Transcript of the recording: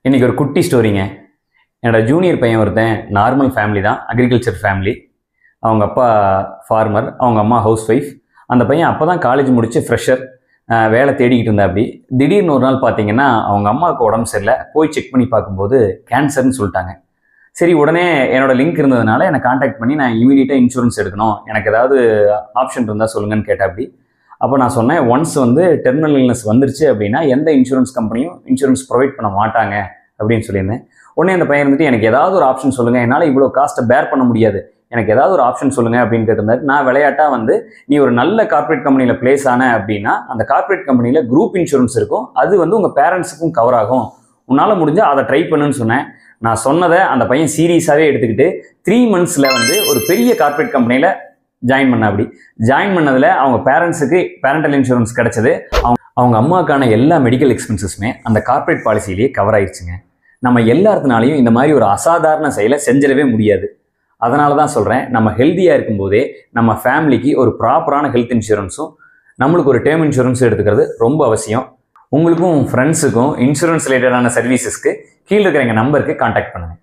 இன்றைக்கி ஒரு குட்டி ஸ்டோரிங்க. என்னோடய ஜூனியர் பையன் ஒருத்தன் நார்மல் ஃபேமிலி தான், அக்ரிகல்ச்சர் ஃபேமிலி. அவங்க அப்பா ஃபார்மர், அவங்க அம்மா ஹவுஸ் ஒய்ஃப். அந்த பையன் அப்போ தான் காலேஜ் முடித்து ஃப்ரெஷர், வேலை தேடிக்கிட்டு இருந்தா. அப்படி திடீர்னு ஒரு நாள் பார்த்தீங்கன்னா அவங்க அம்மாவுக்கு உடம்பு சரியில்லை. போய் செக் பண்ணி பார்க்கும்போது கேன்சர்னு சொல்லிட்டாங்க. சரி, உடனே என்னோடய லிங்க் இருந்ததுனால என்னை காண்டாக்ட் பண்ணி நான் இமீடியட்டாக இன்சூரன்ஸ் எடுக்கணும், எனக்கு ஏதாவது ஆப்ஷன் இருந்தால் சொல்லுங்கன்னு கேட்டேன். அப்படி அப்போ நான் சொன்னேன், ஒன்ஸ் டெர்மினல் இல்னஸ் வந்துருச்சு அப்படின்னா எந்த இன்சூரன்ஸ் கம்பெனியும் இன்சூரன்ஸ் ப்ரொவைட் பண்ண மாட்டாங்க அப்படின்னு சொல்லியிருந்தேன். உடனே அந்த பையன் இருந்துட்டு, எனக்கு ஏதாவது ஒரு ஆப்ஷன் சொல்லுங்கள், என்னால் இவ்வளோ காஸ்ட்டை பேர் பண்ண முடியாது, எனக்கு ஏதாவது ஒரு ஆப்ஷன் சொல்லுங்கள் அப்படின்னு கேட்டிருந்தாரு. நான் விளையாட்டாக நீ ஒரு நல்ல கார்ப்பரேட் கம்பெனியில் பிளேஸ் ஆன அப்படின்னா அந்த கார்ப்பரேட் கம்பெனியில் குரூப் இன்சூரன்ஸ் இருக்கும், அது உங்கள் பேரண்ட்ஸுக்கும் கவர் ஆகும், உன்னால் முடிஞ்சால் அதை ட்ரை பண்ணுன்னு சொன்னேன். நான் சொன்னதை அந்த பையன் சீரியஸாகவே எடுத்துக்கிட்டு 3 monthsல ஒரு பெரிய கார்ப்பரேட் கம்பெனியில் ஜாயின் பண்ண. அப்படி ஜாயின் பண்ணதில் அவங்க பேரண்ட்ஸுக்கு பேரண்டல் இன்சூரன்ஸ் கிடச்சது. அவங்க அம்மாவுக்கான எல்லா மெடிக்கல் எக்ஸ்பென்சஸுமே அந்த கார்ப்பரேட் பாலிசிலேயே கவர் ஆயிடுச்சுங்க. நம்ம எல்லாத்தினாலையும் இந்த மாதிரி ஒரு அசாதாரண செயலை செஞ்சிடவே முடியாது. அதனால தான் சொல்கிறேன், நம்ம ஹெல்த்தியாக இருக்கும்போதே நம்ம ஃபேமிலிக்கு ஒரு ப்ராப்பரான ஹெல்த் இன்சூரன்ஸும் நம்மளுக்கு ஒரு டேர்ம் இன்சூரன்ஸும் எடுத்துக்கிறது ரொம்ப அவசியம். உங்களுக்கும் ஃப்ரெண்ட்ஸுக்கும் இன்சூரன்ஸ் ரிலேட்டடான சர்வீசஸ்க்கு கீழே இருக்கிற எங்கள் நம்பருக்கு கான்டாக்ட் பண்ணுங்கள்.